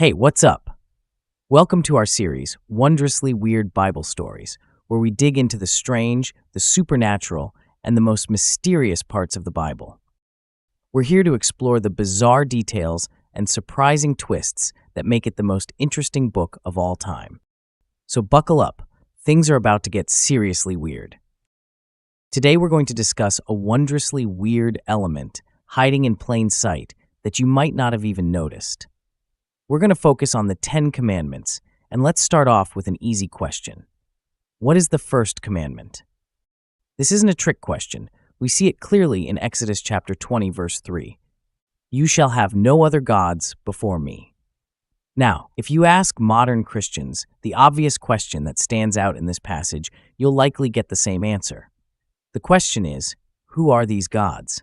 Hey, what's up? Welcome to our series, Wondrously Weird Bible Stories, where we dig into the strange, the supernatural, and the most mysterious parts of the Bible. We're here to explore the bizarre details and surprising twists that make it the most interesting book of all time. So buckle up, things are about to get seriously weird. Today we're going to discuss a wondrously weird element hiding in plain sight that you might not have even noticed. We're going to focus on the 10 Commandments, and let's start off with an easy question. What is the first commandment? This isn't a trick question. We see it clearly in Exodus chapter 20, verse 3. You shall have no other gods before me. Now, if you ask modern Christians the obvious question that stands out in this passage, you'll likely get the same answer. The question is, who are these gods?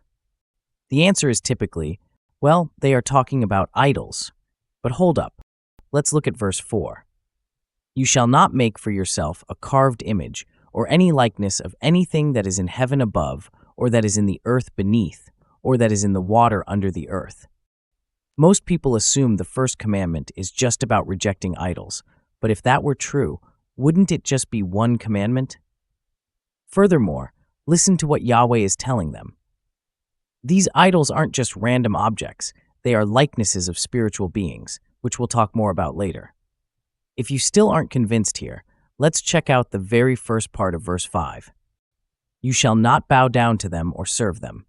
The answer is typically, well, they are talking about idols. But hold up, let's look at verse 4. You shall not make for yourself a carved image or any likeness of anything that is in heaven above, or that is in the earth beneath, or that is in the water under the earth. Most people assume the first commandment is just about rejecting idols, but if that were true, wouldn't it just be one commandment? Furthermore, listen to what Yahweh is telling them. These idols aren't just random objects. They are likenesses of spiritual beings, which we'll talk more about later. If you still aren't convinced here, let's check out the very first part of verse 5. You shall not bow down to them or serve them.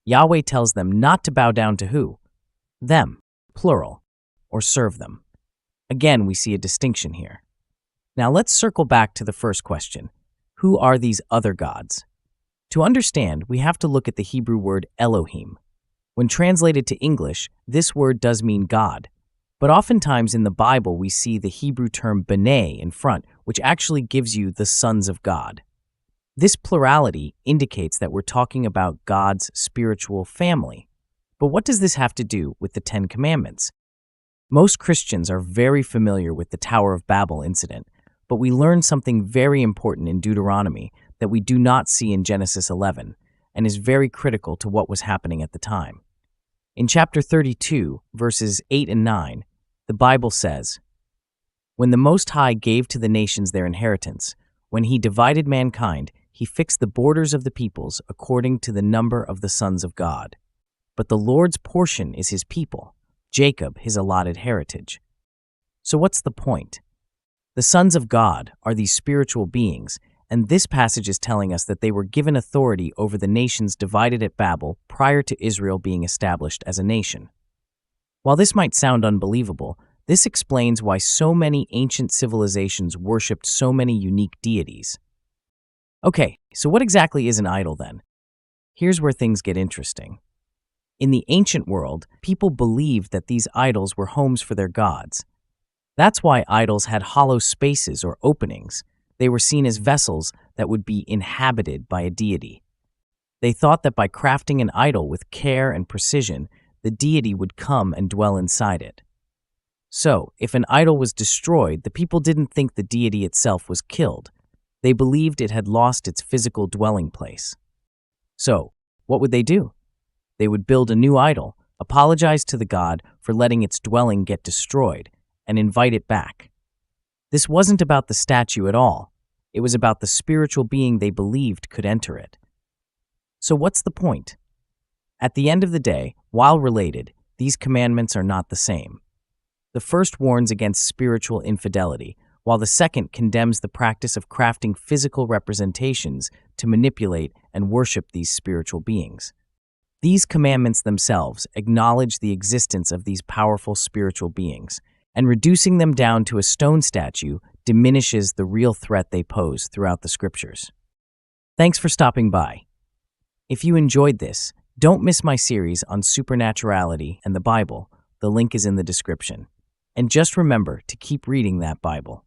Yahweh tells them not to bow down to who? Them, plural, or serve them. Again, we see a distinction here. Now let's circle back to the first question. Who are these other gods? To understand, we have to look at the Hebrew word Elohim. When translated to English, this word does mean God, but oftentimes in the Bible we see the Hebrew term b'nai in front, which actually gives you the sons of God. This plurality indicates that we're talking about God's spiritual family. But what does this have to do with the 10 Commandments? Most Christians are very familiar with the Tower of Babel incident, but we learn something very important in Deuteronomy that we do not see in Genesis 11, and is very critical to what was happening at the time. In chapter 32, verses 8 and 9, the Bible says, When the Most High gave to the nations their inheritance, when he divided mankind, he fixed the borders of the peoples according to the number of the sons of God. But the Lord's portion is his people, Jacob his allotted heritage. So what's the point? The sons of God are these spiritual beings, and this passage is telling us that they were given authority over the nations divided at Babel prior to Israel being established as a nation. While this might sound unbelievable, this explains why so many ancient civilizations worshipped so many unique deities. Okay, so what exactly is an idol then? Here's where things get interesting. In the ancient world, people believed that these idols were homes for their gods. That's why idols had hollow spaces or openings. They were seen as vessels that would be inhabited by a deity. They thought that by crafting an idol with care and precision, the deity would come and dwell inside it. So, if an idol was destroyed, the people didn't think the deity itself was killed. They believed it had lost its physical dwelling place. So, what would they do? They would build a new idol, apologize to the god for letting its dwelling get destroyed, and invite it back. This wasn't about the statue at all. It was about the spiritual being they believed could enter it. So what's the point? At the end of the day, while related, these commandments are not the same. The first warns against spiritual infidelity, while the second condemns the practice of crafting physical representations to manipulate and worship these spiritual beings. These commandments themselves acknowledge the existence of these powerful spiritual beings, and reducing them down to a stone statue diminishes the real threat they pose throughout the scriptures. Thanks for stopping by. If you enjoyed this, don't miss my series on supernaturality and the Bible. The link is in the description. And just remember to keep reading that Bible.